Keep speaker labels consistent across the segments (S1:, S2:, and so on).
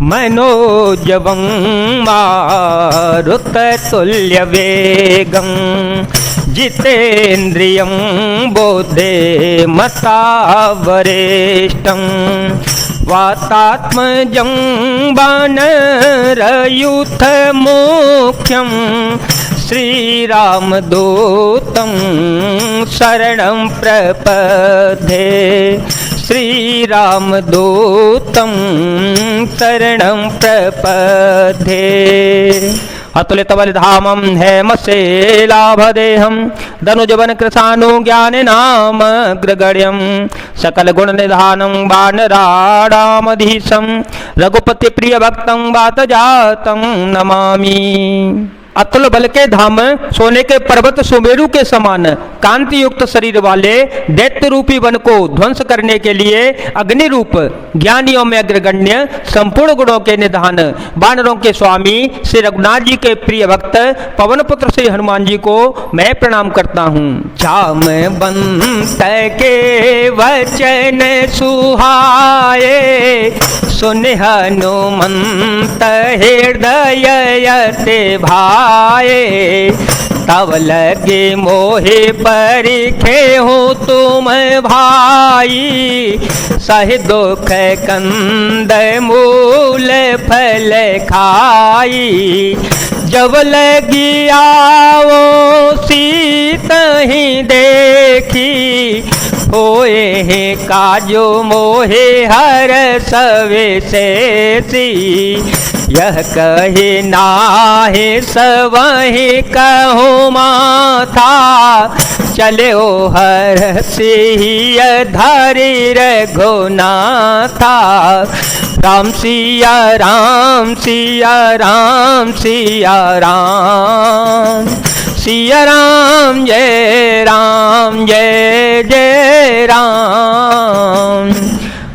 S1: मनोजवं मारुततुल्यवेगं जितेन्द्रियं बुद्धिमतावरिष्ठं वातात्मजं वानरयूथमुख्यं श्रीरामदूतं शरणं प्रपद्ये श्रीरामदूतं शरणं प्रपद्ये। अतुलितबलिधामं हेमशैलाभदेहं धनुजवन कृशानु ज्ञानिनामग्रगण्यं सकलगुणनिधानं वानराणामधीशं रघुपतिप्रियभक्तं वातजातं नमामि। अतुल बल के धाम, सोने के पर्वत सुमेरु के समान कांति युक्त शरीर वाले दैत्य रूपी वन को ध्वंस करने के लिए अग्नि रूप ज्ञानियों में अग्रगण्य संपूर्ण गुणों के निधान वानरों के स्वामी श्री रघुनाथ जी के प्रिय भक्त पवन पुत्र श्री हनुमान जी को मैं प्रणाम करता हूँ। जामवंत के वचन सुहाए सुन हनुमंत हृदय यते भाए तब लगे मोहे परिखे हो तुम भाई सह दुख कंद मूल फल खाई जब लगी आओ सीत ही देखी होए हे काजो मोहे हर सवे से यह कहे नाहे सवही कहो माथा चले ओ हर सिंह धरी रघुनाथा राम सिया राम सिया राम सिया राम सिया राम जय जय राम।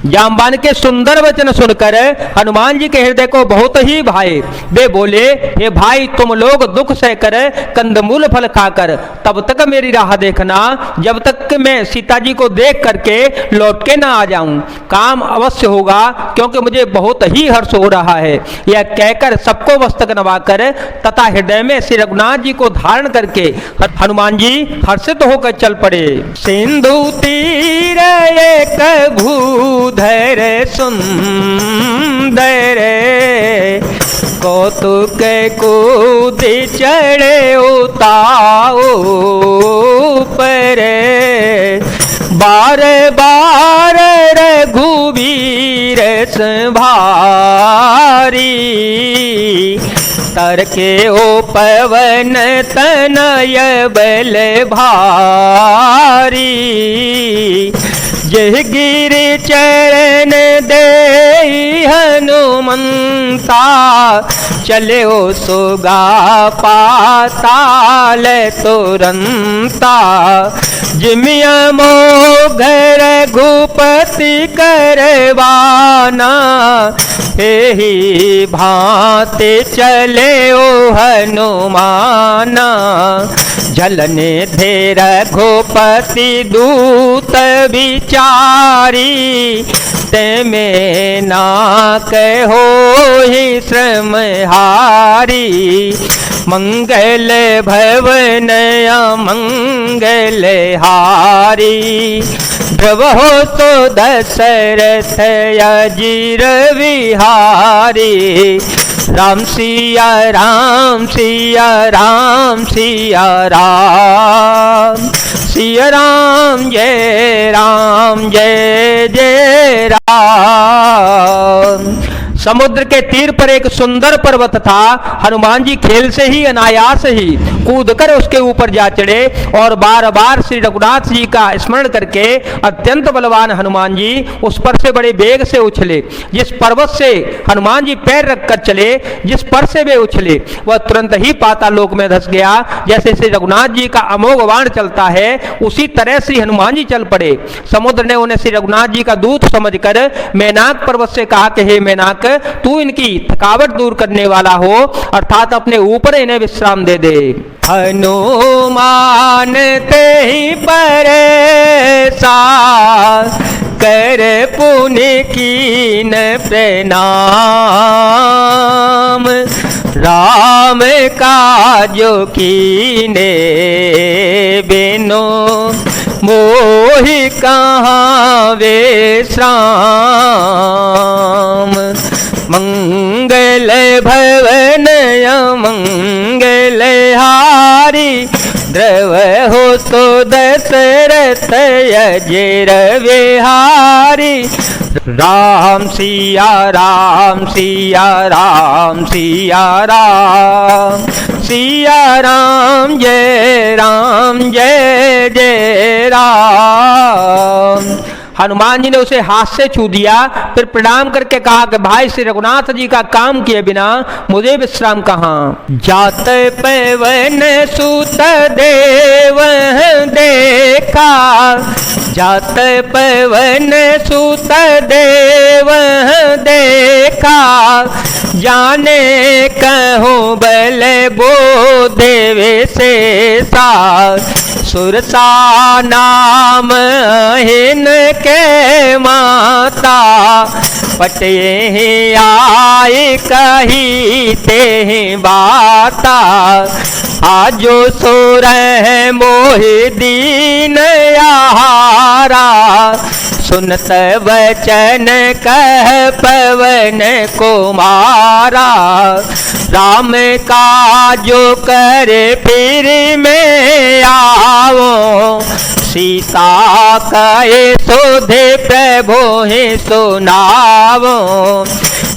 S1: जामवान के सुंदर वचन सुनकर हनुमान जी के हृदय को बहुत ही भाए। वे बोले, हे भाई तुम लोग दुख सहकर कंदमूल फल खाकर तब तक मेरी राह देखना जब तक कि मैं सीता जी को देख करके लौट के ना आ जाऊं। काम अवश्य होगा क्योंकि मुझे बहुत ही हर्ष हो रहा है। यह कहकर सबको मस्तक नवाकर तथा हृदय में श्री रघुनाथ जी को धारण करके हनुमान जी हर्षित होकर चल पड़े। सिंधु तीर एक भूधर सुंदर कौतुक कूद चढ़े उताओ पर बार बार रघुवीर संभारी तरके ओ पवन तनय बल भारी जय गिरि चरण दे हनुमंता चले ओ सुगा पाताल तुरंता जिमिया मोघ रघुपति करवाना ही भांति चले ओ हनुमाना झलने धे रघुपति दूत विचारी ते में ना कहो ही श्रम हारी मंगल भवन मंगल हारी ध्रुव हो तो दशरथ अजीर विहारी राम सिया राम सिया राम सिया राम सिया राम जय जय राम। समुद्र के तीर पर एक सुंदर पर्वत था। हनुमान जी खेल से ही अनायास ही कूदकर उसके ऊपर जा चढ़े और बार बार श्री रघुनाथ जी का स्मरण करके अत्यंत बलवान हनुमान जी उस पर से बड़े वेग से उछले। जिस पर्वत से हनुमान जी पैर रखकर चले, जिस पर से वे उछले वह तुरंत ही पातालोक में धस गया। जैसे श्री रघुनाथ जी का अमोघ बाण चलता है उसी तरह श्री हनुमान जी चल पड़े। समुद्र ने उन्हें श्री रघुनाथ जी का दूत समझकर मैनाक पर्वत से कहा कि हे मैनाक तू इनकी थकावट दूर करने वाला हो अर्थात अपने ऊपर इन्हें विश्राम दे दे। हनुमान ते ही परेसा कर पुण्य कीन प्रणाम राम काजो कीने बिनु मोहि कहाँ विश्राम। मंगल भवन मंगल हारी द्रव हो तो दशरथ अजर विहारी। राम सिया राम सिया राम सिया राम सिया राम जय जय राम। हनुमान जी ने उसे हाथ से छू दिया, फिर प्रणाम करके कहा कि भाई श्री रघुनाथ जी का काम किए बिना मुझे विश्राम कहाँ। जात पवन सुत देव देखा, जात पवन सुत देव देखा, जाने कहूँ बल बो देवे से सा। सुरसा नाम हिन के माता, पटे आए कही ते बाता। आजो सुर मोहि दीन आहारा, सुनत वचन कह पवन कुमारा। राम काजो करे फिर में आओ, सीता कहे सोधे प्रभु ही सुनावो।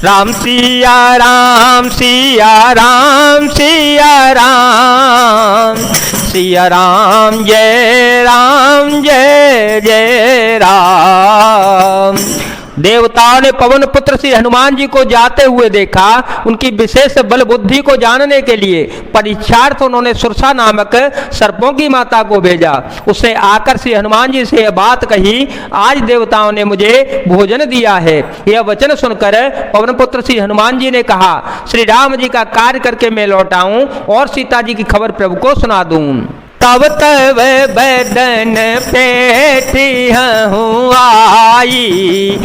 S1: राम सिया राम सिया राम सिया राम सिया राम जय जय राम। देवताओं ने पवन पुत्र श्री हनुमान जी को जाते हुए देखा। उनकी विशेष बल बुद्धि को जानने के लिए परीक्षार्थ उन्होंने सुरसा नामक सर्पों की माता को भेजा। उसने आकर श्री हनुमान जी से यह बात कही, आज देवताओं ने मुझे भोजन दिया है। यह वचन सुनकर पवन पुत्र श्री हनुमान जी ने कहा, श्री राम जी का कार्य करके मैं लौट आऊं और सीता जी की खबर प्रभु को सुना दूं। तब तब बदन पेठी हूँ आई,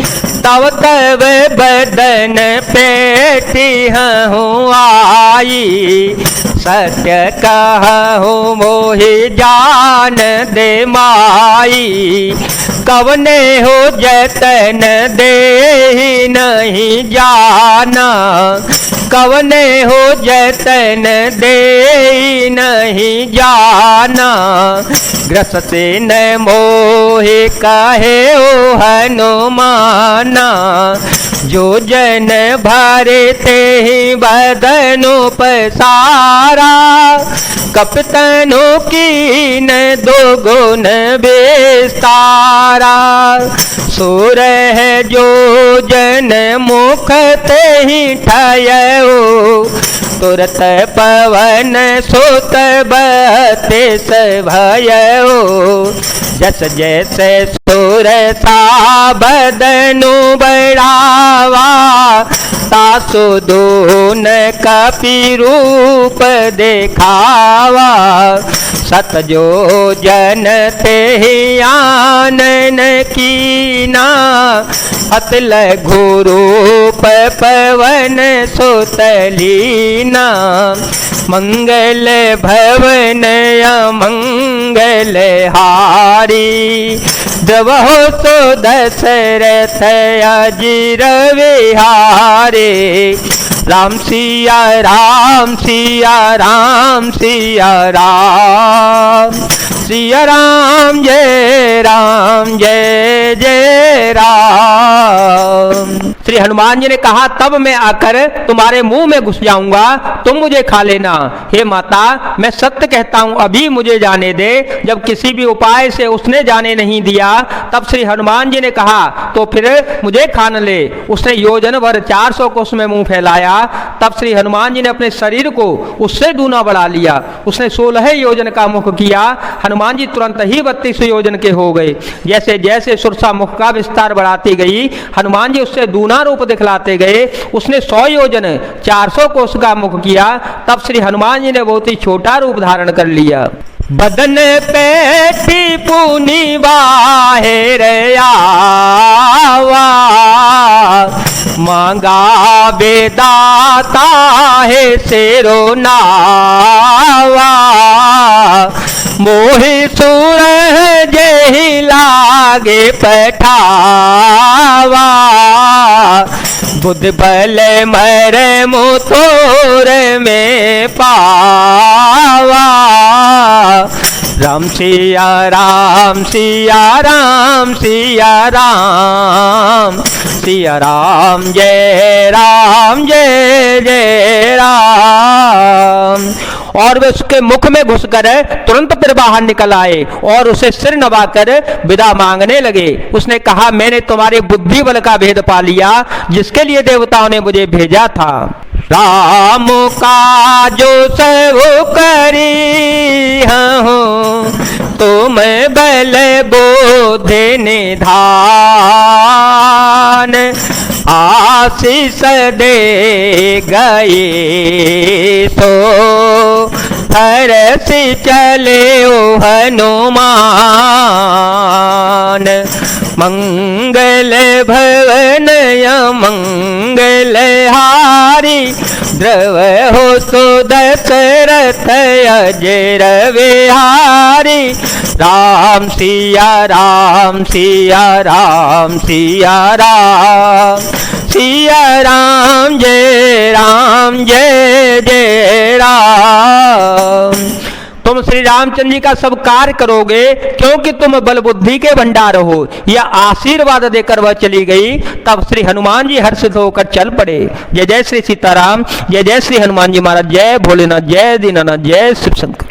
S1: तब तब बदन पेठी हूँ आई। सत्य कहूँ मोहि जान दे माई, कवने हो जतन दे नहीं जाना। कवने हो जतन दे नहीं जाना, ग्रसते न मोहि कहे ओ हनुमाना। जो जन भरे ते ही बदनु पसारा, कपतनु की न दो गुण विस्तारा। सुर है जो जन मुख ते ही ठयो, तुरत पवन सुत बत्तीस भयो। जस जैसे सुर सा बदनु बढ़ावा, तासु दून कपि रूप देखावा। सत जो जन ते आनन कीना, अतल घुरूप पवन सुतलीना। मंगल भवन अमंगल हारी, द्रवहो सो दशरथ अजिर विहारे। राम सिया राम सिया राम सिया राम सिया राम जय जय राम। श्री हनुमान जी ने कहा, तब मैं आकर तुम्हारे मुंह में घुस जाऊंगा, तुम मुझे खा लेना। हे माता, मैं सत्य कहता हूं, अभी मुझे जाने दे। जब किसी भी उपाय से उसने जाने नहीं दिया, तब श्री हनुमान जी ने कहा, तो फिर मुझे खा न ले। उसने योजन भर 400 कोस में मुंह फैलाया। तब श्री हनुमान जी ने अपने शरीर को उससे दूना बढ़ा लिया। उसने 16 योजन का मुख किया। हनुमान जी तुरंत ही 32 योजन के हो गए। जैसे जैसे सुरसा मुख का विस्तार बढ़ाती गई, हनुमान जी उससे दूना रूप दिखलाते गए। उसने 100 योजन 400 कोस का मुख किया। तब श्री हनुमान जी ने बहुत ही छोटा रूप धारण कर लिया। बदन पेटी पुनी बाहेर आवा, मांगा बेदाता है शेरो नावा, मोहि सुर जेहि लागे पठावा, बुद्ध बल मरे मुतोर में पावा। राम सिया राम सिया राम सिया राम, सिया राम जय राम। और वे उसके मुख में घुसकर तुरंत फिर बाहर निकल आए और उसे सिर नवाकर विदा मांगने लगे। उसने कहा, मैंने तुम्हारी बुद्धि बल का भेद पा लिया जिसके लिए देवताओं ने मुझे भेजा था। राम का जो सब करी हूँ, तुम बल बोध निधान, आशीष दे गए तो हर्ष चले ओ हनुमान। मंगल भवन मंगल हारी, द्रव हो तो दशरथ अजर विहारी। राम सिया राम सिया राम सिया राम, सिया राम जय जय राम। तुम श्री रामचंद्र जी का सब कार्य करोगे क्योंकि तुम बल बुद्धि के भंडार हो। यह आशीर्वाद देकर वह चली गई। तब श्री हनुमान जी हर्षित होकर चल पड़े। जय जय श्री सीताराम, जय जय श्री हनुमान जी महाराज, जय भोलेनाथ, जय दीनानाथ, जय शिव शंकर।